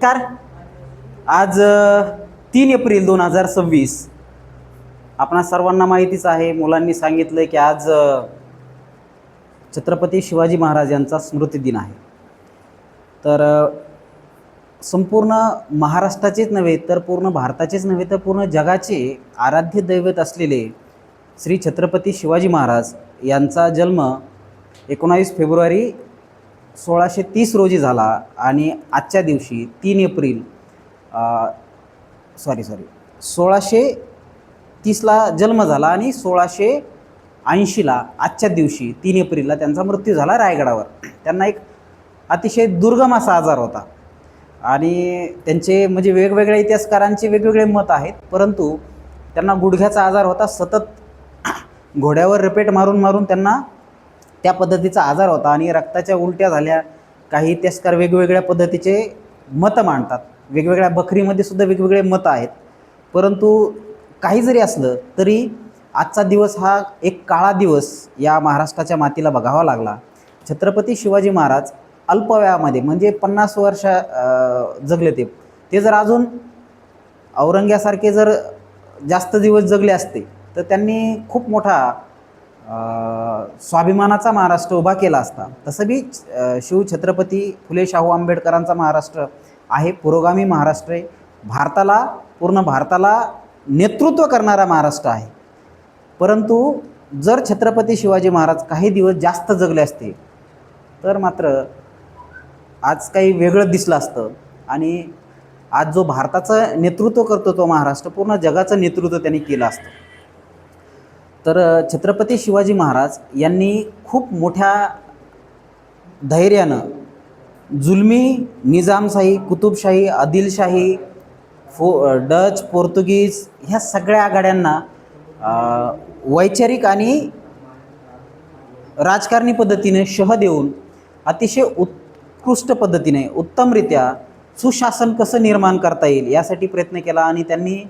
नमस्कार. आज 3 एप्रिल 2026. आपणा सर्वांना माहितीच आहे, मुलांनी सांगितलं की आज छत्रपती शिवाजी महाराज यांचा स्मृती दिन आहे. तर संपूर्ण महाराष्ट्राचेच नव्हे तर पूर्ण भारताचेच नव्हे तर पूर्ण जगाचे आराध्य दैवत असलेले श्री छत्रपती शिवाजी महाराज यांचा जन्म 19 फेब्रुवारी 1630 रोजी झाला आणि आजच्या दिवशी 3 एप्रिल 1630ला जन्म झाला आणि 1680ला आजच्या दिवशी 3 एप्रिलला त्यांचा मृत्यू झाला रायगडावर. त्यांना एक अतिशय दुर्गम असा आजार होता आणि त्यांचे म्हणजे वेगवेगळ्या इतिहासकारांचे वेगवेगळे मत आहेत, परंतु त्यांना गुडघ्याचा आजार होता. सतत घोड्यावर रपेट मारून मारून त्यांना त्या पद्धतीचा आजार होता आणि रक्ताच्या उलट्या झाल्या. काही इतिहासकार वेगवेगळ्या पद्धतीचे मतं मांडतात, वेगवेगळ्या बखरीमध्ये सुद्धा वेगवेगळे मतं आहेत. परंतु काही जरी असलं तरी आजचा दिवस हा एक काळा दिवस या महाराष्ट्राच्या मातीला बघावा लागला. छत्रपती शिवाजी महाराज अल्प वयामध्ये म्हणजे 50 वर्ष जगले. ते जर अजून औरंग्यासारखे जर जास्त दिवस जगले असते तर त्यांनी खूप मोठा स्वाभिमानाचा महाराष्ट्र उभा केला असता. तसं बी शिवछत्रपती फुले शाहू आंबेडकरांचा महाराष्ट्र आहे, पुरोगामी महाराष्ट्र आहे, पूर्ण भारताला नेतृत्व करणारा महाराष्ट्र आहे. परंतु जर छत्रपती शिवाजी महाराज काही दिवस जास्त जगले असते तर मात्र आज काही वेगळं दिसलं असतं आणि आज जो भारताचं नेतृत्व करतो तो महाराष्ट्र पूर्ण जगाचं नेतृत्व त्यांनी केलं असतं. तर छत्रपती शिवाजी महाराज यांनी खूप मोठ्या धैर्यानं जुलमी निजामशाही, कुतुबशाही, आदिलशाही, डच, पोर्तुगीज ह्या सगळ्या आघाड्यांना वैचारिक आणि राजकारणी पद्धतीने शह देऊन अतिशय उत्कृष्ट पद्धतीने उत्तमरित्या सुशासन कसं निर्माण करता येईल यासाठी प्रयत्न केला आणि त्यांनी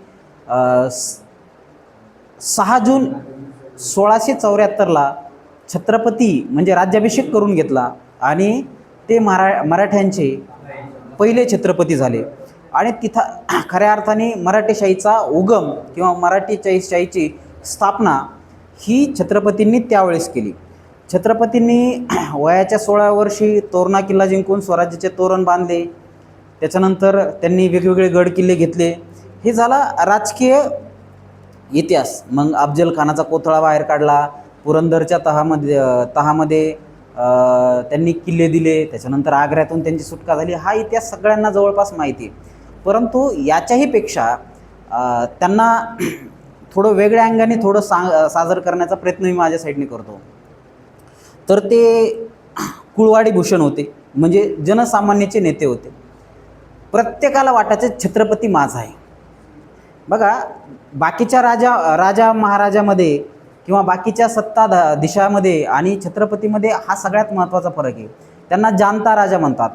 6 जून 1674ला छत्रपती म्हणजे राज्याभिषेक करून घेतला आणि ते मराठ्यांचे पहिले छत्रपती झाले. आणि तिथं खऱ्या अर्थाने मराठेशाहीचा उगम किंवा मराठीशाहीची स्थापना ही छत्रपतींनी त्यावेळेस केली. छत्रपतींनी वयाच्या 16व्या वर्षी तोरणा किल्ला जिंकून स्वराज्याचे तोरण बांधले. त्याच्यानंतर त्यांनी वेगवेगळे गड किल्ले घेतले. हे झाला राजकीय इतिहास. मग अफजल खानाचा कोथळा बाहेर काढला, पुरंदरच्या तहामध्ये त्यांनी किल्ले दिले, त्याच्यानंतर आग्र्यातून त्यांची सुटका झाली. हा इतिहास सगळ्यांना जवळपास माहिती आहे. परंतु याच्याही पेक्षा त्यांना थोडं वेगळ्या अंगाने थोडं साजर करण्याचा प्रयत्न मी माझ्या साईडने करतो. तर ते कुळवाडी भूषण होते, म्हणजे जनसामान्याचे नेते होते. प्रत्येकाला वाटायचे छत्रपती माझा आहे. बघा, बाकीच्या राजा महाराजामध्ये किंवा बाकीच्या सत्ता दिशामध्ये आणि छत्रपतीमध्ये हा सगळ्यात महत्त्वाचा फरक आहे. त्यांना जानता राजा म्हणतात,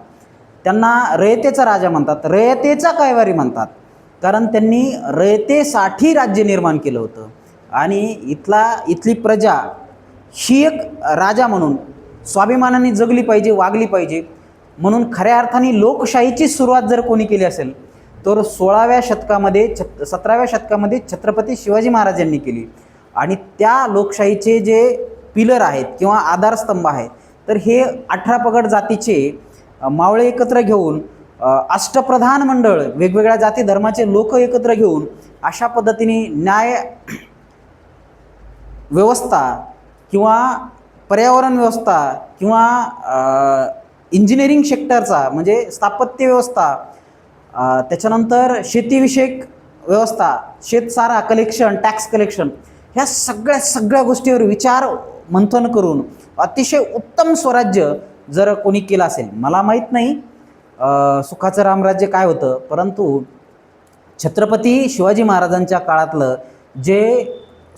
त्यांना रयतेचा राजा म्हणतात, रयतेचा कैवारी म्हणतात, कारण त्यांनी रयतेसाठी राज्य निर्माण केलं होतं आणि इथली प्रजा ही एक राजा म्हणून स्वाभिमानाने जगली पाहिजे, वागली पाहिजे. म्हणून खऱ्या अर्थाने लोकशाहीची सुरुवात जर कोणी केली असेल तर 17व्या शतकामध्ये छत्रपती शिवाजी महाराज यांनी केली. आणि त्या लोकशाहीचे जे पिलर आहेत किंवा आधारस्तंभ आहेत तर हे 18 पगड जातीचे मावळे एकत्र घेऊन अष्टप्रधान मंडळ, वेगवेगळ्या जाती धर्माचे लोक एकत्र घेऊन अशा पद्धतीने न्याय व्यवस्था किंवा पर्यावरण व्यवस्था किंवा इंजिनिअरिंग सेक्टरचा म्हणजे स्थापत्य व्यवस्था, त्याच्यानंतर शेतीविषयक व्यवस्था, शेतसारा कलेक्शन, टॅक्स कलेक्शन, ह्या सगळ्या गोष्टीवर विचार मंथन करून अतिशय उत्तम स्वराज्य जर कोणी केलं असेल, मला माहीत नाही सुखाचं रामराज्य काय होतं, परंतु छत्रपती शिवाजी महाराजांच्या काळातलं जे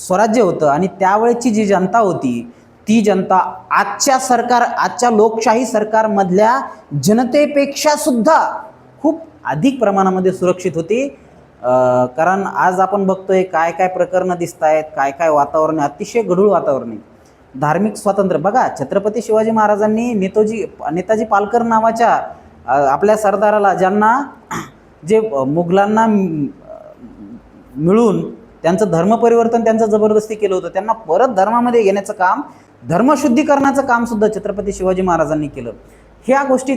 स्वराज्य होतं आणि त्यावेळेची जी जनता होती ती जनता आजच्या लोकशाही सरकारमधल्या जनतेपेक्षा सुद्धा खूप अधिक प्रमाणामध्ये सुरक्षित होती. कारण आज आपण बघतोय काय प्रकरणं दिसत आहेत, काय वातावरण आहे, अतिशय गढूळ वातावरण आहे. धार्मिक स्वातंत्र्य बघा, छत्रपती शिवाजी महाराजांनी नेताजी पालकर नावाच्या आपल्या सरदाराला, ज्यांना जे मुघलांना मिळून त्यांचं धर्मपरिवर्तन त्यांचं जबरदस्ती केलं होतं, त्यांना परत धर्मामध्ये घेण्याचं काम, धर्मशुद्धीकरणाचं कामसुद्धा छत्रपती शिवाजी महाराजांनी केलं. ह्या गोष्टी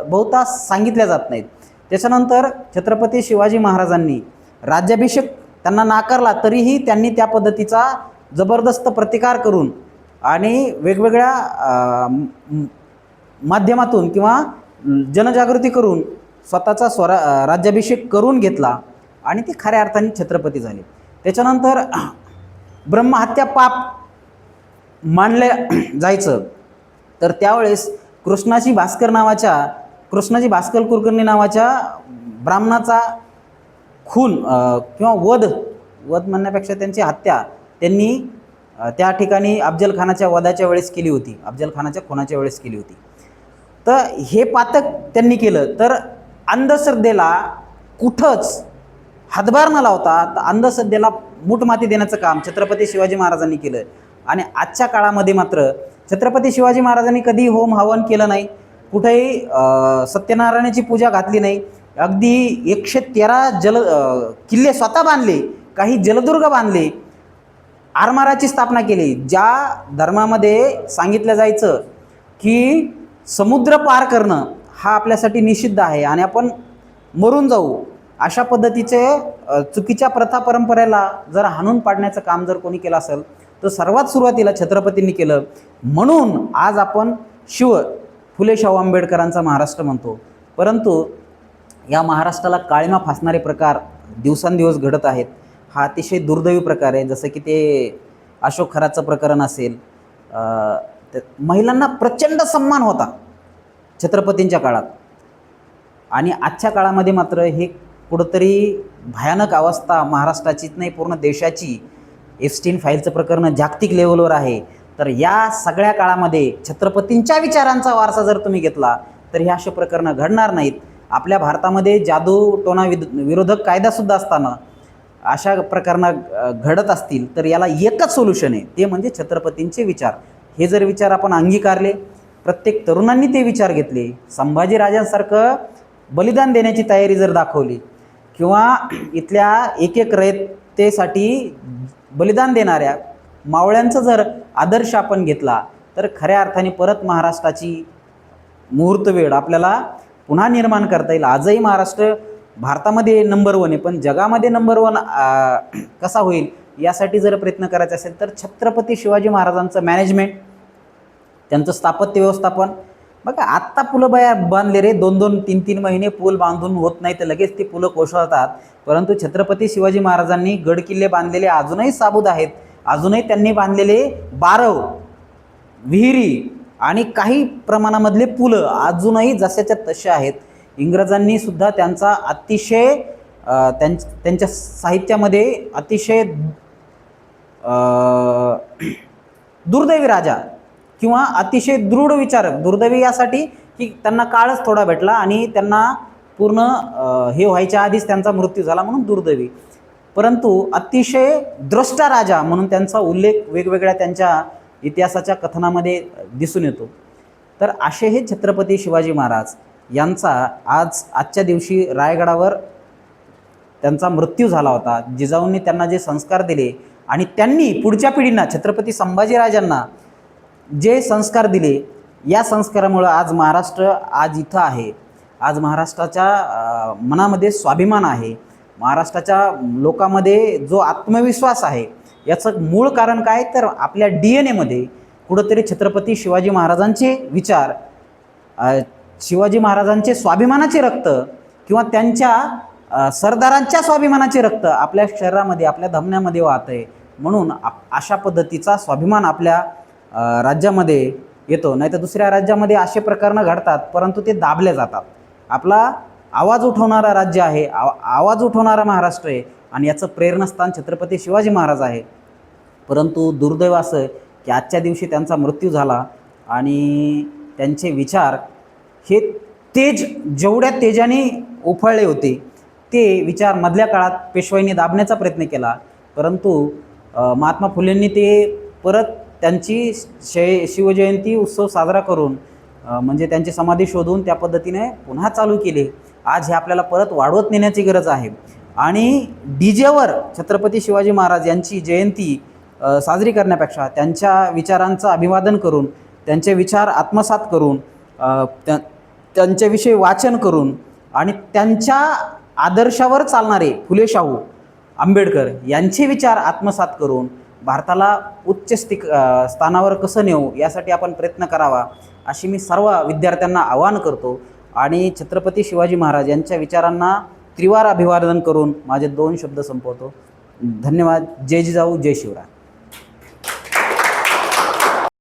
बहुता सांगितल्या जात नाहीत. त्याच्यानंतर छत्रपती शिवाजी महाराजांनी राज्याभिषेक त्यांना नाकारला, तरीही त्यांनी त्या पद्धतीचा जबरदस्त प्रतिकार करून आणि वेगवेगळ्या माध्यमातून किंवा जनजागृती करून स्वतःचा राज्याभिषेक करून घेतला आणि ते खऱ्या अर्थाने छत्रपती झाले. त्याच्यानंतर ब्रह्महत्या पाप मानलं जायचं, तर त्यावेळेस कृष्णाजी भास्कर कुलकर्णी नावाच्या ब्राह्मणाचा खून किंवा वध म्हणण्यापेक्षा त्यांची हत्या त्यांनी त्या ठिकाणी अफजल खानाच्या वधाच्या वेळेस केली होती, अफजल खानाच्या खुनाच्या वेळेस केली होती. तर हे पातक त्यांनी केलं. तर अंधश्रद्धेला कुठंच हातभार न लावता अंधश्रद्धेला मूठमाती देण्याचं काम छत्रपती शिवाजी महाराजांनी केलं. आणि आजच्या काळामध्ये मात्र छत्रपती शिवाजी महाराजांनी कधी होम हवन केलं नाही, कुठेही सत्यनारायणाची पूजा घातली नाही. अगदी 113 किल्ले स्वतः बांधले, काही जलदुर्ग बांधले, आरमाराची स्थापना केली. ज्या धर्मामध्ये सांगितलं जायचं की समुद्र पार करणं हा आपल्यासाठी निषिद्ध आहे आणि आपण मरून जाऊ, अशा पद्धतीचे चुकीच्या प्रथा परंपरेला जर हाणून पाडण्याचं काम जर कोणी केलं असेल तर सर्वात सुरुवातीला छत्रपतींनी केलं. म्हणून आज आपण फुले शाहू आंबेडकरांचा महाराष्ट्र म्हणतो. परंतु या महाराष्ट्राला काळिमा फासणारे प्रकार दिवसांदिवस घडत आहेत. हा अतिशय दुर्दैवी प्रकार आहे. जसं की ते अशोक खराचं प्रकरण असेल, महिलांना प्रचंड सन्मान होता छत्रपतींच्या काळात, आणि आजच्या काळामध्ये मात्र हे कुठंतरी भयानक अवस्था महाराष्ट्राचीच नाही पूर्ण देशाची, एप्स्टीन फाईलचं प्रकरण जागतिक लेवलवर आहे. तर या सगळ्या काळामध्ये छत्रपतींच्या विचारांचा वारसा जर तुम्ही घेतला तर हे असे प्रकरणं घडणार नाहीत. आपल्या भारतामध्ये जादू टोना विरोधक कायदासुद्धा असताना अशा प्रकरणं घडत असतील तर याला एकच सोल्युशन आहे, ते म्हणजे छत्रपतींचे विचार. हे जर विचार आपण अंगीकारले, प्रत्येक तरुणांनी ते विचार घेतले, संभाजीराजांसारखं बलिदान देण्याची तयारी जर दाखवली किंवा इथल्या एक रयतेसाठी बलिदान देणाऱ्या मावळ्यांचा जर आदर्श आपण घेतला तर खऱ्या अर्थाने परत महाराष्ट्राची मुहूर्तवेळ आपल्याला पुन्हा निर्माण करता येईल. आजही महाराष्ट्र भारतामध्ये नंबर 1 आहे, पण जगामध्ये नंबर 1 कसा होईल यासाठी जर प्रयत्न करायचा असेल तर छत्रपती शिवाजी महाराजांचं मॅनेजमेंट, त्यांचं स्थापत्य व्यवस्थापन. बघा आत्ता पुलं बांधले रे, 2-2, 3-3 महिने पूल बांधून होत नाही तर लगेच ती पुलं कोसळतात. परंतु छत्रपती शिवाजी महाराजांनी गडकिल्ले बांधलेले अजूनही साबूत आहेत. अजूनही त्यांनी बांधलेले बारव, विहिरी आणि काही प्रमाणामधले पुलं अजूनही जशाच्या तशा आहेत. इंग्रजांनी सुद्धा त्यांचा अतिशय त्यांच्या साहित्यामध्ये अतिशय दुर्दैवी राजा किंवा अतिशय दृढ विचारक, दुर्दैवी यासाठी की त्यांना काळच थोडा भेटला आणि त्यांना पूर्ण हे व्हायच्या आधीच त्यांचा मृत्यू झाला म्हणून दुर्दैवी, परंतु अतिशय द्रष्टा राजा म्हणून त्यांचा उल्लेख वेगवेगळ्या त्यांच्या इतिहासाच्या कथनामध्ये दिसून येतो. तर असे हे छत्रपती शिवाजी महाराज यांचा आजच्या दिवशी रायगडावर त्यांचा मृत्यू झाला होता. जिजाऊंनी त्यांना जे संस्कार दिले आणि त्यांनी पुढच्या पिढींना, छत्रपती संभाजीराजांना जे संस्कार दिले, या संस्कारामुळं आज महाराष्ट्र आज इथं आहे. आज महाराष्ट्राच्या मनामध्ये स्वाभिमान आहे, महाराष्ट्राच्या लोकांमध्ये जो आत्मविश्वास आहे, याचं मूळ कारण काय तर आपल्या DNA मध्ये कुठंतरी छत्रपती शिवाजी महाराजांचे विचार, शिवाजी महाराजांचे स्वाभिमानाचे रक्त किंवा त्यांच्या सरदारांच्या स्वाभिमानाचे रक्त आपल्या शरीरामध्ये, आपल्या धमन्यामध्ये वाहत आहे. म्हणून अशा पद्धतीचा स्वाभिमान आपल्या राज्यामध्ये येतो. नाही तर दुसऱ्या राज्यामध्ये असे प्रकरणं घडतात परंतु ते दाबले जातात. आपला आवाज उठवणारा राज्य आहे, आवाज उठवणारा महाराष्ट्र आहे आणि याचं प्रेरणास्थान छत्रपती शिवाजी महाराज आहे. परंतु दुर्दैव असं की आजच्या दिवशी त्यांचा मृत्यू झाला आणि त्यांचे विचार हे जेवढ्या तेजाने उफाळले होते ते विचार मधल्या काळात पेशवाईंनी दाबण्याचा प्रयत्न केला, परंतु महात्मा फुलेंनी ते परत त्यांची शिवजयंती उत्सव साजरा करून म्हणजे त्यांची समाधी शोधून त्या पद्धतीने पुन्हा चालू केले. आज हे आपल्याला परत वाढवत नेण्याची गरज आहे. आणि डीजेवर छत्रपती शिवाजी महाराज यांची जयंती साजरी करण्यापेक्षा त्यांच्या विचारांचं अभिवादन करून, त्यांचे विचार आत्मसात करून, त्यांच्याविषयी वाचन करून आणि त्यांच्या आदर्शावर चालणारे फुले शाहू आंबेडकर यांचे विचार आत्मसात करून भारताला उच्च स्थानावर कसं नेऊ यासाठी आपण प्रयत्न करावा, अशी मी सर्व विद्यार्थ्यांना आवाहन करतो. आणि छत्रपती शिवाजी महाराज यांच्या विचारांना त्रिवार अभिवादन करून माझे 2 शब्द संपवतो. धन्यवाद. जय जिजाऊ, जय शिवराय.